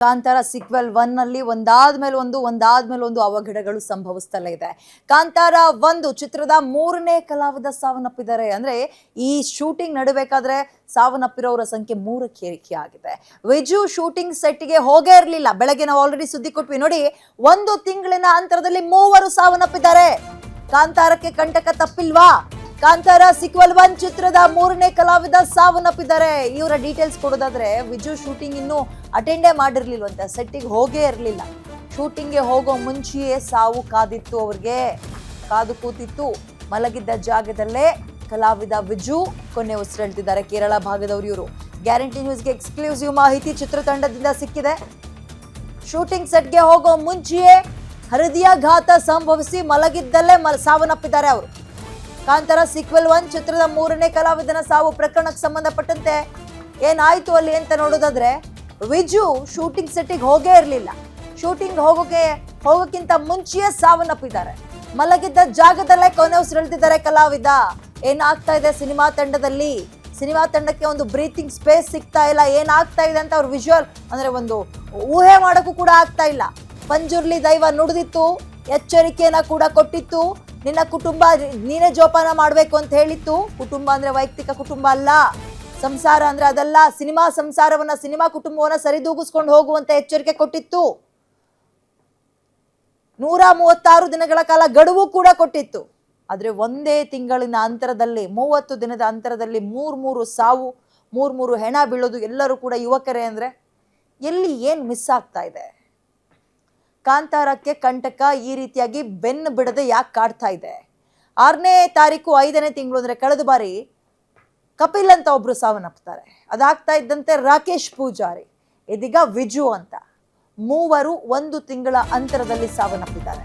Kantara sequel 1 ನಲ್ಲಿ ಒಂದಾದ್ಮೇಲೆ ಒಂದು ಅವಘಡಗಳು ಸಂಭವಿಸ್ತಲೇ ಇದೆ. ಕಾಂತಾರ 1 ಚಿತ್ರದ 3ನೇ ಕಲಾವಿದ ಸಾವನ್ನಪ್ಪಿದ್ದಾರೆ. ಅಂದ್ರೆ ಈ ಶೂಟಿಂಗ್ ನಡಬೇಕಾದ್ರೆ ಸಾವನ್ನಪ್ಪಿರೋರ ಸಂಖ್ಯೆ 3ಕ್ಕೆ ಏರಿಕೆಯಾಗಿದೆ. ವಿಜು ಶೂಟಿಂಗ್ ಸೆಟ್ಗೆ ಹೋಗೇ ಇರಲಿಲ್ಲ. ಬೆಳಗ್ಗೆ ನಾವು ಆಲ್ರೆಡಿ ಸುದ್ದಿ ಕೊಟ್ವಿ ನೋಡಿ. 1 ತಿಂಗಳಿನ ಅಂತರದಲ್ಲಿ 3 ಸಾವನ್ನಪ್ಪಿದ್ದಾರೆ. ಕಾಂತಾರಕ್ಕೆ ಕಂಟಕ ತಪ್ಪಿಲ್ವಾ? ಕಾಂತಾರ ಸೀಕ್ವೆಲ್ 1 ಚಿತ್ರದ 3ನೇ ಕಲಾವಿದ ಸಾವನ್ನಪ್ಪಿದ್ದಾರೆ. ಇವರ ಡೀಟೇಲ್ಸ್ ಕೊಡೋದಾದ್ರೆ, ವಿಜು ಶೂಟಿಂಗ್ ಇನ್ನೂ ಅಟೆಂಡೇ ಮಾಡಿರ್ಲಿಲ್ವಂತೆ, ಸೆಟ್ಟಿಗೆ ಹೋಗೇ ಇರಲಿಲ್ಲ. ಶೂಟಿಂಗ್ಗೆ ಹೋಗೋ ಮುಂಚೆಯೇ ಸಾವು ಕಾದಿತ್ತು, ಅವ್ರಿಗೆ ಕಾದು ಕೂತಿತ್ತು. ಮಲಗಿದ್ದ ಜಾಗದಲ್ಲೇ ಕಲಾವಿದ ವಿಜು ಕೊನೆ ಉಸಿರೆಳ್ತಿದ್ದಾರೆ. ಕೇರಳ ಭಾಗದವರು ಇವರು. ಗ್ಯಾರಂಟಿ ನ್ಯೂಸ್ಗೆ ಎಕ್ಸ್ಕ್ಲೂಸಿವ್ ಮಾಹಿತಿ ಚಿತ್ರತಂಡದಿಂದ ಸಿಕ್ಕಿದೆ. ಶೂಟಿಂಗ್ ಸೆಟ್ಗೆ ಹೋಗೋ ಮುಂಚೆಯೇ ಹೃದಯಾಘಾತ ಸಂಭವಿಸಿ ಮಲಗಿದ್ದಲ್ಲೇ ಸಾವನ್ನಪ್ಪಿದ್ದಾರೆ ಅವರು. ಕಾಂತಾರ ಸೀಕ್ವೆಲ್ 1 ಚಿತ್ರದ 3ನೇ ಕಲಾವಿದನ ಸಾವು ಪ್ರಕರಣಕ್ಕೆ ಸಂಬಂಧಪಟ್ಟಂತೆ ಏನಾಯ್ತು ಅಲ್ಲಿ ಅಂತ ನೋಡೋದಾದ್ರೆ, ವಿಜು ಶೂಟಿಂಗ್ ಸೆಟ್ಟಿಗೆ ಹೋಗೇ ಇರಲಿಲ್ಲ. ಶೂಟಿಂಗ್ ಹೋಗೋಕ್ಕಿಂತ ಮುಂಚೆಯೇ ಸಾವನ್ನಪ್ಪಿದ್ದಾರೆ. ಮಲಗಿದ್ದ ಜಾಗದಲ್ಲೇ ಕೊನೆ ಉಸಿರೆಳ್ತಿದ್ದಾರೆ ಕಲಾವಿದ. ಏನಾಗ್ತಾ ಇದೆ ಸಿನಿಮಾ ತಂಡದಲ್ಲಿ? ಸಿನಿಮಾ ತಂಡಕ್ಕೆ ಒಂದು ಬ್ರೀತಿಂಗ್ ಸ್ಪೇಸ್ ಸಿಗ್ತಾ ಇಲ್ಲ. ಏನಾಗ್ತಾ ಇದೆ ಅಂತ ಅವ್ರ ವಿಜುವಲ್ ಅಂದ್ರೆ ಒಂದು ಊಹೆ ಮಾಡೋಕ್ಕೂ ಕೂಡ ಆಗ್ತಾ ಇಲ್ಲ. ಪಂಜುರ್ಲಿ ದೈವ ನುಡಿದಿತ್ತು, ಎಚ್ಚರಿಕೆಯನ್ನ ಕೂಡ ಕೊಟ್ಟಿತ್ತು. ನಿನ್ನ ಕುಟುಂಬ ನೀನೇ ಜೋಪಾನ ಮಾಡಬೇಕು ಅಂತ ಹೇಳಿತ್ತು. ಕುಟುಂಬ ಅಂದ್ರೆ ವೈಯಕ್ತಿಕ ಕುಟುಂಬ ಅಲ್ಲ, ಸಂಸಾರ ಅಂದ್ರೆ ಅದಲ್ಲ. ಸಿನಿಮಾ ಕುಟುಂಬವನ್ನ ಸರಿದೂಗಿಸ್ಕೊಂಡು ಹೋಗುವಂತ ಎಚ್ಚರಿಕೆ ಕೊಟ್ಟಿತ್ತು. 136 ದಿನಗಳ ಕಾಲ ಗಡುವು ಕೂಡ ಕೊಟ್ಟಿತ್ತು. ಆದ್ರೆ ಒಂದೇ ತಿಂಗಳಿನ ಅಂತರದಲ್ಲಿ 30 ದಿನದ ಅಂತರದಲ್ಲಿ 3 ಸಾವು, 3 ಹೆಣ ಬೀಳೋದು. ಎಲ್ಲರೂ ಕೂಡ ಯುವಕರೇ. ಅಂದ್ರೆ ಎಲ್ಲಿ ಏನ್ ಮಿಸ್ ಆಗ್ತಾ ಇದೆ? ಕಾಂತಾರಕ್ಕೆ ಕಂಟಕ ಈ ರೀತಿಯಾಗಿ ಬೆನ್ನು ಬಿಡದೆ ಯಾಕೆ ಕಾಡ್ತಾ ಇದೆ? 6ನೇ ತಾರೀಕು 5ನೇ ತಿಂಗಳು ಅಂದ್ರೆ ಕಳೆದ ಬಾರಿ ಕಪಿಲ್ ಅಂತ ಒಬ್ರು ಸಾವನ್ನಪ್ತಾರೆ. ಅದಾಗ್ತಾ ಇದ್ದಂತೆ ರಾಕೇಶ್ ಪೂಜಾರಿ, ಇದೀಗ ವಿಜು ಅಂತ 3 1 ತಿಂಗಳ ಅಂತರದಲ್ಲಿ ಸಾವನ್ನಪ್ಪಿದ್ದಾರೆ.